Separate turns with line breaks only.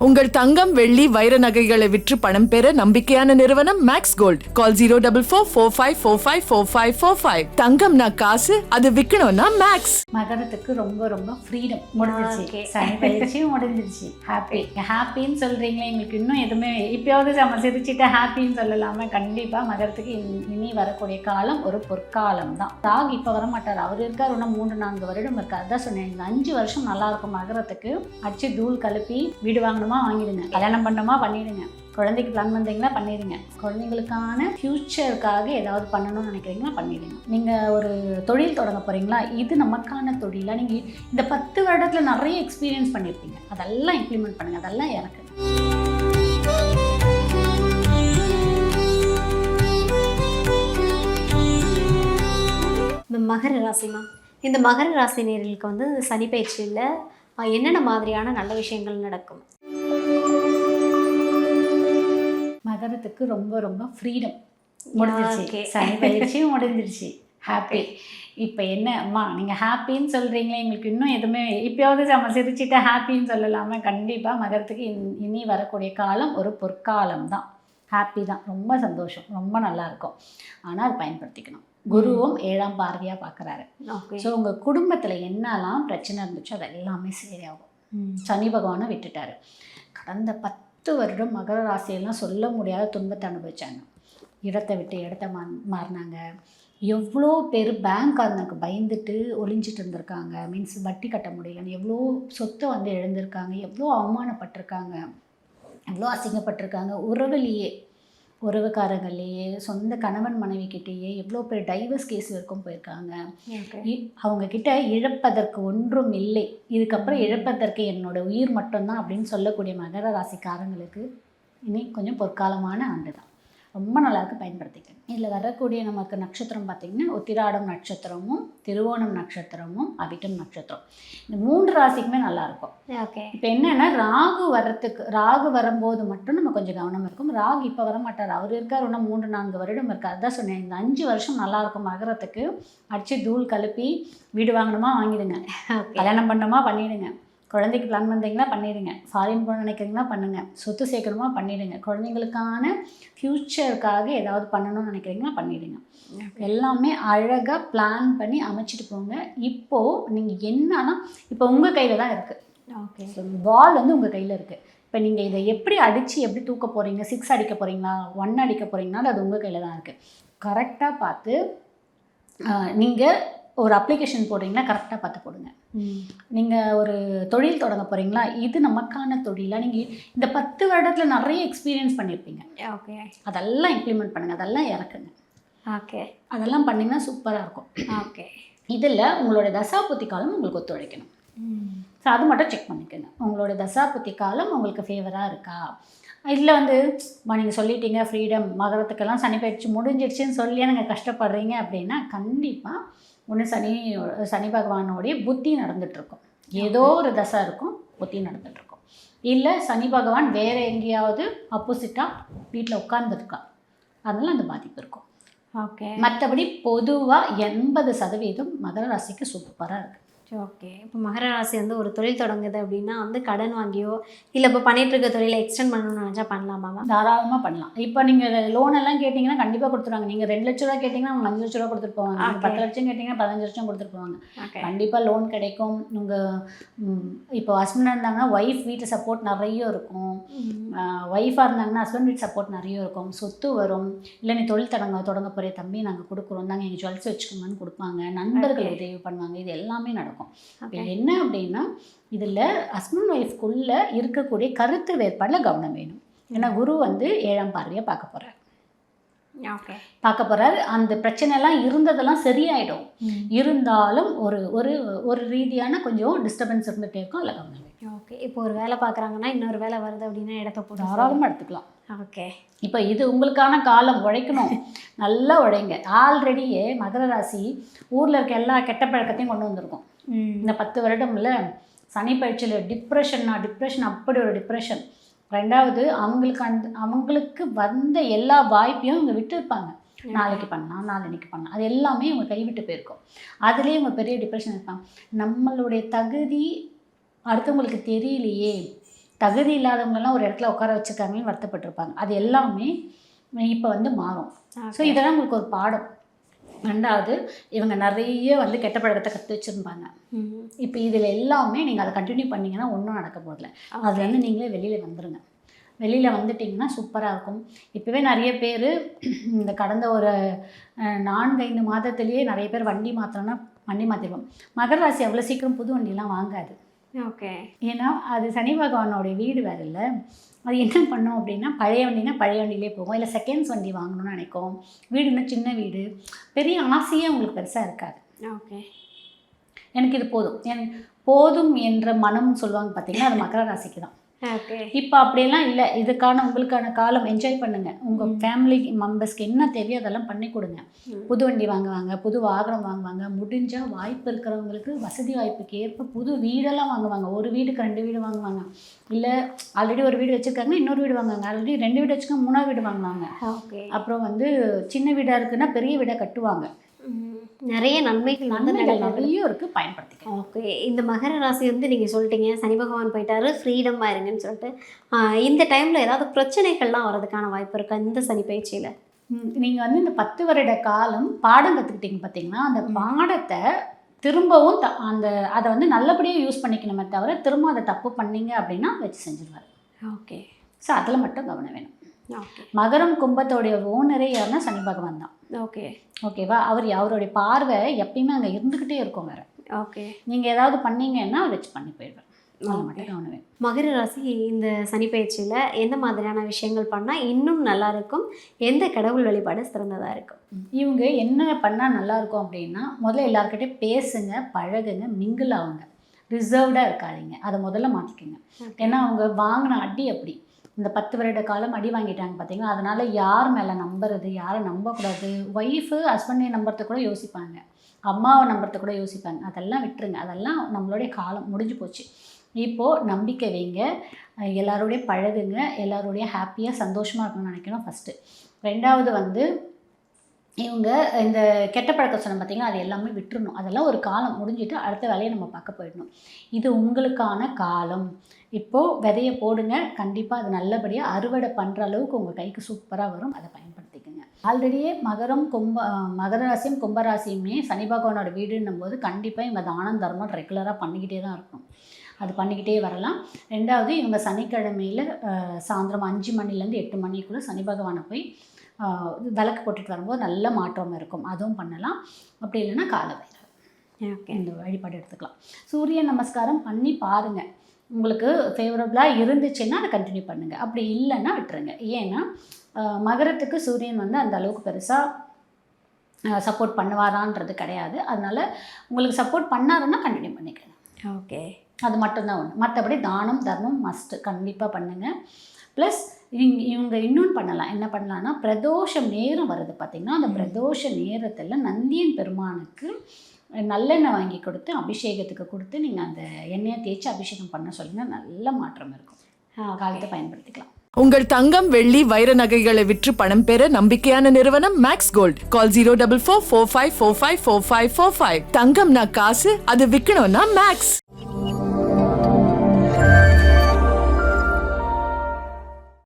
உங்கள் தங்கம் வெள்ளி வைர நகைகளை விற்று பணம் பெற நம்பிக்கையான நிறுவனம் மேக்ஸ் கோல்ட். கால் 04445454545. தங்கம்னா காசு, அது விற்கணும்னா மேக்ஸ்.
மகரத்துக்கு ரொம்ப ரொம்ப ஃப்ரீடம் முடிஞ்சிருச்சு. சனி பயிற்சியும் முடிஞ்சிருச்சு. ஹாப்பின்னு சொல்றீங்களே, எங்களுக்கு இன்னும் எதுவுமே இப்பயாவது நம்ம சிரிச்சுட்டு ஹாப்பின்னு சொல்லலாம. கண்டிப்பா மகரத்துக்கு இனி வரக்கூடிய காலம் ஒரு பொற்காலம் தான். ராகு இப்ப வர மாட்டார், அவர் இருக்கார் இன்னும் 3-4 வருடம் இருக்கார். அதான் சொன்னேன், 5 வருஷம் நல்லா இருக்கும் மகரத்துக்கு. அடிச்சு தூள் கலப்பி வீடு வாங்கணுமா வாங்கிடுங்க, கல்யாணம் பண்ணணுமா பண்ணிடுங்க, குழந்தைக்கு பிளான் பண்ணுறீங்களா பண்ணிடுங்க, குழந்தைங்களுக்கான ஃப்யூச்சருக்காக ஏதாவது பண்ணணும்னு நினைக்கிறீங்களா பண்ணிடுங்க. நீங்கள் ஒரு தொழில் தொடங்க போகிறீங்களா, இது நமக்கான தொழிலாக நீங்கள் இந்த 10 வருடத்தில் நிறைய எக்ஸ்பீரியன்ஸ் பண்ணியிருப்பீங்க, அதெல்லாம் இம்ப்ளிமெண்ட் பண்ணுங்கள், அதெல்லாம் இறக்குங்க.
மகர ராசிமா, இந்த மகர ராசி நேர்களுக்கு வந்து சனி பயிற்சியில் என்னென்ன மாதிரியான நல்ல விஷயங்கள் நடக்கும்?
மகரத்துக்கு ரொம்ப ரொம்ப ஃப்ரீடம் முடிஞ்சிருச்சு. சனி பயிற்சியும் முடிஞ்சிருச்சு. ஹாப்பி. இப்போ என்ன அம்மா நீங்கள் ஹாப்பின்னு சொல்கிறீங்களே, எங்களுக்கு இன்னும் எதுவுமே இப்பயாவது நம்ம சிரிச்சுட்டு ஹாப்பின்னு சொல்லலாம. கண்டிப்பாக மகரத்துக்கு இனி வரக்கூடிய காலம் ஒரு பொற்காலம் தான். ஹாப்பி தான், ரொம்ப சந்தோஷம், ரொம்ப நல்லாயிருக்கும். ஆனால் அது பயன்படுத்திக்கணும். குருவும் 7ஆம் பார்வையாக பார்க்குறாரு. ஸோ உங்கள் குடும்பத்தில் என்னெல்லாம் பிரச்சனை இருந்துச்சோ அது எல்லாமே சரியாகும். சனி பகவானை விட்டுட்டாரு. கடந்த 10 வருடம் மகர ராசியெல்லாம் சொல்ல முடியாத துன்பத்தை அனுபவிச்சாங்க. இடத்தை விட்டு இடத்த மாறினாங்க. எவ்வளோ பேர் பேங்க்காரனுக்கு பயந்துட்டு ஒளிஞ்சிட்டு இருந்திருக்காங்க. மீன்ஸ் வட்டி கட்ட முடியலன்னு எவ்வளோ சொத்தை வந்து இழந்திருக்காங்க, எவ்வளோ அவமானப்பட்டிருக்காங்க, எவ்வளோ அசிங்கப்பட்டிருக்காங்க. உறவுக்காரங்கள்லேயே சொந்த கணவன் மனைவிக்கிட்டேயே எவ்வளோ பேர் டைவர்ஸ் கேஸ் வரைக்கும் போயிருக்காங்க. அவங்கக்கிட்ட இழப்பதற்கு ஒன்றும் இல்லை, இதுக்கப்புறம் இழப்பதற்கு என்னோட உயிர் மட்டும்தான் அப்படின்னு சொல்லக்கூடிய மகர ராசிக்காரங்களுக்கு இனி கொஞ்சம் பொற்காலமான ஆண்டு தான். ரொம்ப நல்லாயிருக்கு, பயன்படுத்திக்கணும். இதில் வரக்கூடிய நமக்கு நட்சத்திரம் பார்த்திங்கன்னா உத்திராடம் நட்சத்திரமும் திருவோணம் நட்சத்திரமும் அவிட்டம் நட்சத்திரம், இந்த 3 ராசிக்குமே நல்லாயிருக்கும்.
ஓகே.
இப்போ என்னென்னா ராகு வரும்போது மட்டும் நம்ம கொஞ்சம் கவனம் இருக்கும். ராகு இப்போ வர மாட்டார், அவர் இருக்கார் இன்னும் 3-4 வருடம் இருக்கார். அதான் சொன்னேன், இந்த 5 வருஷம் நல்லாயிருக்கும் மகரத்துக்கு. அடிச்சு தூள் கலப்பி வீடு வாங்கணுமா வாங்கிடுங்க, கல்யாணம் பண்ணணுமா பண்ணிடுங்க, குழந்தைக்கு பிளான் பண்ணுறீங்களா பண்ணிடுங்க, ஃபாரின் போக நினைக்கிறீங்களா பண்ணுங்கள், சொத்து சேர்க்கணுமா பண்ணிடுங்க, குழந்தைங்களுக்கான ஃப்யூச்சருக்காக ஏதாவது பண்ணணும்னு நினைக்கிறீங்களா பண்ணிடுங்க. எல்லாமே அழகாக பிளான் பண்ணி அமைச்சிட்டு போங்க. இப்போது நீங்கள் என்னன்னா இப்போ உங்கள் கையில் தான் இருக்குது.
ஓகே.
ஸோ பால் வந்து உங்கள் கையில் இருக்குது. இப்போ நீங்கள் இதை எப்படி அடித்து எப்படி தூக்க போகிறீங்க, 6 அடிக்க போகிறீங்களா 1 அடிக்க போகிறீங்கனாலும் அது உங்கள் கையில் தான் இருக்குது. கரெக்டாக பார்த்து நீங்கள் ஒரு அப்ளிகேஷன் போடுறீங்களா கரெக்டாக பார்த்து போடுங்க. நீங்கள் ஒரு தொழில் தொடங்க போகிறீங்களா, இது நமக்கான தொழிலாக நீங்கள் இந்த 10 வருடத்தில் நிறைய எக்ஸ்பீரியன்ஸ் பண்ணியிருப்பீங்க.
ஓகே.
அதெல்லாம் இம்ப்ளிமெண்ட் பண்ணுங்கள், அதெல்லாம் இறக்குங்க.
ஓகே.
அதெல்லாம் பண்ணிங்கன்னா சூப்பராக இருக்கும்.
ஓகே. இதில்
உங்களோட தசாபுத்தி காலம் உங்களுக்கு ஒத்துழைக்கணும். ஸோ அது மட்டும் செக் பண்ணிக்கோங்க, உங்களோட தசாபுத்தி காலம் உங்களுக்கு ஃபேவராக இருக்கா. இதில் வந்து நீங்கள் சொல்லிட்டீங்க ஃப்ரீடம், மகரத்துக்கெல்லாம் சனி பயிற்சி முடிஞ்சிடுச்சுன்னு சொல்லி நீங்கள் கஷ்டப்படுறீங்க அப்படின்னா கண்டிப்பாக ஒன்று சனி பகவானோடைய புத்தி நடந்துகிட்ருக்கும். ஏதோ ஒரு தசை இருக்கும், புத்தி நடந்துகிட்ருக்கும். இல்லை சனி பகவான் வேறு எங்கேயாவது ஆப்போசிட்டாக வீட்டில் உட்கார்ந்துருக்கா, அதனால் அந்த பாதிப்பு இருக்கும்.
ஓகே.
மற்றபடி பொதுவாக 80% மகர ராசிக்கு சூப்பராக இருக்குது.
ஓகே. இப்போ மகர ராசி வந்து ஒரு தொழில் தொடங்குது அப்படின்னா வந்து கடன் வாங்கியோ இல்லை இப்போ பண்ணிகிட்டு இருக்க தொழிலை எக்ஸ்டெண்ட் பண்ணணும்னு நினச்சா பண்ணலாமா?
தாராளமாக பண்ணலாம். இப்போ நீங்கள் லோன் எல்லாம் கேட்டிங்கன்னா கண்டிப்பாக கொடுத்துருவாங்க. நீங்கள் 2 லட்ச ரூபா கேட்டிங்கன்னா அவங்க 5 லட்ச ரூபா கொடுத்துட்டு போவாங்க. 10 லட்சம் கேட்டிங்கன்னா 15 லட்சம் கொடுத்துட்டு போவாங்க. கண்டிப்பாக லோன் கிடைக்கும். உங்கள் இப்போ ஹஸ்பண்டாக இருந்தாங்கன்னா ஒய்ஃப் வீட்டு சப்போர்ட் நிறைய இருக்கும். ஒய்ஃபாக இருந்தாங்கன்னா ஹஸ்பண்ட் வீட்டு சப்போர்ட் நிறைய இருக்கும். சொத்து வரும். இல்லை நீ தொழில் தொடங்க போகிற தம்பி நாங்கள் கொடுக்குறோம், நாங்கள் எங்கள் ஜுவல்ஸ் வச்சுக்கோங்கன்னு கொடுப்பாங்க. நண்பர்கள் உதவி பண்ணுவாங்க. இது எல்லாமே நடக்கும். என்ன அப்படின்னா இதில் ஹஸ்பண்ட் ஒய்ஃப்குள்ளே இருக்கக்கூடிய கருத்து வேறுபாடில் கவனம் வேணும். ஏன்னா குரு வந்து 7ஆம் பார்வையை பார்க்க போகிறாரு. அந்த பிரச்சனைலாம் இருந்ததெல்லாம் சரியாயிடும். இருந்தாலும் ஒரு ரீதியான கொஞ்சம் டிஸ்டர்பன்ஸ் இருந்துகிட்டே இருக்கும், அதில் கவனம் வேணும்.
ஓகே. இப்போ ஒரு வேலை பார்க்குறாங்கன்னா இன்னொரு வேலை வருது அப்படின்னா இடத்த போட்டு
தாராளமாக எடுத்துக்கலாம்.
ஓகே.
இப்போ இது உங்களுக்கான காலம், உழைக்கணும், நல்லா உழைங்க. ஆல்ரெடியே மகர ராசி ஊரில் இருக்க எல்லா கெட்ட பழக்கத்தையும் கொண்டு வந்திருக்கும். இந்த 10 வருடம்ல சனி பயிற்சியில் டிப்ரெஷன் அப்படி ஒரு டிப்ரெஷன். 2வது அவங்களுக்கு வந்த எல்லா வாய்ப்பையும் இவங்க விட்டு இருப்பாங்க. நாளைக்கு பண்ணலாம், நாளைக்கு பண்ணலாம், அது எல்லாமே இவங்க கைவிட்டு போயிருக்கும். அதுலேயே இவங்க பெரிய டிப்ரெஷன் இருப்பாங்க. நம்மளுடைய தகுதி அடுத்தவங்களுக்கு தெரியலையே, தகுதி இல்லாதவங்களெல்லாம் ஒரு இடத்துல உட்கார வச்சுருக்காங்கன்னு வருத்தப்பட்டிருப்பாங்க. அது எல்லாமே இப்போ வந்து மாறும். ஸோ இதெல்லாம் உங்களுக்கு ஒரு பாடம். 2வது, இவங்க நிறைய வந்து கெட்ட பழக்கத்தை கற்று வச்சுருப்பாங்க. இப்போ இதில் எல்லாமே நீங்கள் அதை கண்டினியூ பண்ணிங்கன்னா ஒன்றும் நடக்க போதில்லை. அதுலேருந்து நீங்களே வெளியில் வந்துடுங்க. வெளியில் வந்துட்டிங்கன்னா சூப்பராக இருக்கும். இப்போவே நிறைய பேர் இந்த கடந்த ஒரு 4-5 மாதத்துலேயே நிறைய பேர் வண்டி மாற்றணும்னா வண்டி மாற்றிடுவோம். மகர ராசி அவ்வளோ சீக்கிரம் புது வண்டிலாம் வாங்காது.
ஓகே.
ஏன்னா அது சனி பகவானோடைய வீடு வேறு இல்லை. அது என்ன பண்ணோம் அப்படின்னா, பழைய வண்டினா பழைய வண்டியிலே போகும். இல்லை செகண்ட்ஸ் வண்டி வாங்கணும்னு நினைக்கும். வீடுன்னா சின்ன வீடு, பெரிய ஆசையே உங்களுக்கு பெருசாக இருக்காது.
ஓகே.
எனக்கு இது போதும், எனக்கு போதும் என்ற மனம் சொல்லுவாங்க பார்த்தீங்கன்னா, அது மகர ராசிக்கு தான்.
ஓகே.
இப்போ அப்படியெல்லாம் இல்லை. இதுக்கான உங்களுக்கான காலம் என்ஜாய் பண்ணுங்கள். உங்கள் ஃபேமிலி மெம்பர்ஸ்க்கு என்ன தேவையோ அதெல்லாம் பண்ணி கொடுங்க. புது வண்டி வாங்குவாங்க, புது வாகனம் வாங்குவாங்க. முடிஞ்சால் வாய்ப்பு இருக்கிறவங்களுக்கு வசதி வாய்ப்புக்கு ஏற்ப புது வீடெல்லாம் வாங்குவாங்க. ஒரு வீடுக்கு 2 வீடு வாங்குவாங்க. இல்லை ஆல்ரெடி ஒரு வீடு வச்சுருக்காங்க, இன்னொரு வீடு வாங்குவாங்க. ஆல்ரெடி 2 வீடு வச்சுக்கோங்க, 3வது வீடு வாங்குவாங்க.
ஓகே.
அப்புறம் வந்து சின்ன வீடாக இருக்குன்னா பெரிய வீடாக கட்டுவாங்க.
நிறைய நன்மைகள் வந்து
நிறைய இருக்குது, பயன்படுத்திக்கலாம்.
ஓகே. இந்த மகர ராசி வந்து நீங்கள் சொல்லிட்டீங்க, சனி பகவான் போயிட்டாரு, ஃப்ரீடமாக இருங்கன்னு சொல்லிட்டு. இந்த டைமில் ஏதாவது பிரச்சனைகள்லாம் வர்றதுக்கான வாய்ப்பு இருக்கா இந்த சனி பயிற்சியில்?
நீங்கள் வந்து இந்த 10 வருட காலம் பாடம் கற்றுக்கிட்டீங்க பார்த்தீங்கன்னா, அந்த பாடத்தை திரும்பவும் அதை வந்து நல்லபடியாக யூஸ் பண்ணிக்கணுமே தவிர திரும்ப அதை தப்பு பண்ணீங்க அப்படின்னா வச்சு செஞ்சுருவார்.
ஓகே.
ஸோ அதில் மட்டும் கவனம் வேணும்.
ஓகே.
மகரம் கும்பத்தோடைய ஓனரே யாருன்னா சனி பகவான் தான்.
ஓகே.
ஓகேவா? அவருடைய பார்வை எப்பயுமே அங்கே இருந்துக்கிட்டே இருக்கும். வேறு
ஓகே.
நீங்கள் ஏதாவது பண்ணீங்கன்னா வச்சு பண்ணி போயிடுவேன். அதில் மட்டும் கவனம் வேணும்.
மகர ராசி இந்த சனி பயிற்சியில் எந்த மாதிரியான விஷயங்கள் பண்ணால் இன்னும் நல்லா இருக்கும்? எந்த கடவுள் வழிபாடு சிறந்ததாக இருக்கும்?
இவங்க என்ன பண்ணால் நல்லாயிருக்கும் அப்படின்னா, முதல்ல எல்லாருக்கிட்டையும் பேசுங்க, பழகுங்க, மிங்கிள் ஆகுங்க. ரிசர்வ்டாக இருக்காதீங்க. அதை முதல்ல மாற்றிக்கோங்க. ஏன்னா அவங்க வாங்கின அடி அப்படி இந்த 10 வருட காலம் அடி வாங்கிட்டாங்க பார்த்தீங்கன்னா, அதனால் யார் மேலே நம்புறது, யாரை நம்பக்கூடாது. ஒய்ஃபு ஹஸ்பண்டை நம்புறத கூட யோசிப்பாங்க, அம்மாவை நம்புறத கூட யோசிப்பாங்க. அதெல்லாம் விட்டுருங்க. அதெல்லாம் நம்மளுடைய காலம் முடிஞ்சு போச்சு. இப்போது நம்பிக்கை வைங்க, எல்லாரோடையும் பழகுங்க, எல்லாரோடைய ஹாப்பியாக சந்தோஷமாக இருக்கணும்னு நினைக்கணும் ஃபஸ்ட்டு. 2வது வந்து இவங்க இந்த கெட்ட பழக்கம் சொன்ன பார்த்திங்கன்னா, அது எல்லாமே விட்டுறணும். அதெல்லாம் ஒரு காலம் முடிஞ்சிட்டு அடுத்த வேலையை நம்ம பார்க்க போயிடணும். இது உங்களுக்கான காலம். இப்போது விதையை போடுங்க, கண்டிப்பாக அது நல்லபடியாக அறுவடை பண்ணுற அளவுக்கு உங்கள் கைக்கு சூப்பராக வரும். அதை பயன்படுத்திக்கோங்க. ஆல்ரெடியே மகர ராசியும் கும்பராசியுமே சனி பகவானோட வீடுன்னும் போது கண்டிப்பாக இவங்க தானம் தர்மம் ரெகுலராக பண்ணிக்கிட்டே தான் இருக்கணும். அது பண்ணிக்கிட்டே வரலாம். 2வது இவங்க சனிக்கிழமையில் சாயந்தரம் 5 மணிலேருந்து 8 மணிக்குள்ளே சனி பகவானை போய் விளக்கு போட்டுட்டு வரும்போது நல்ல மாற்றம் இருக்கும். அதுவும் பண்ணலாம். அப்படி இல்லைன்னா காலபைரவர்.
ஓகே.
இந்த வழிபாடு எடுத்துக்கலாம். சூரிய நமஸ்காரம் பண்ணி பாருங்கள். உங்களுக்கு ஃபேவரபுளாக இருந்துச்சுன்னா அதை கண்டினியூ பண்ணுங்கள். அப்படி இல்லைன்னா விட்டுருங்க. ஏன்னா மகரத்துக்கு சூரியன் வந்து அந்த அளவுக்கு பெருசாக சப்போர்ட் பண்ணுவாரான்றது கிடையாது. அதனால் உங்களுக்கு சப்போர்ட் பண்ணாருன்னா கண்டினியூ பண்ணிக்கணும்.
ஓகே.
அது மட்டும்தான் ஒன்று. மற்றபடி தானம் தர்மம் மஸ்ட்டு கண்டிப்பாக பண்ணுங்கள். ப்ளஸ் இவங்க இன்னொன்று பண்ணலாம். என்ன பண்ணலான்னா, பிரதோஷம் நேரம் வருது பார்த்திங்கன்னா, அந்த பிரதோஷ நேரத்தில் நந்தியன் பெருமானுக்கு நல்லெண்ணெய் வாங்கி கொடுத்து அபிஷேகத்துக்கு கொடுத்து நீங்கள் அந்த எண்ணெயை தேய்ச்சி அபிஷேகம் பண்ண சொல்லுங்கள். நல்ல மாற்றம் இருக்கும். காலத்தை பயன்படுத்திக்கலாம்.
உங்கள் தங்கம், வெள்ளி, வைர நகைகளை விற்று பணம் பெற நம்பிக்கையான நிறுவனம் மேக்ஸ் கோல்ட். கால் 04445454545. தங்கம்னா காசு, அது விற்கணும்னா மேக்ஸ்.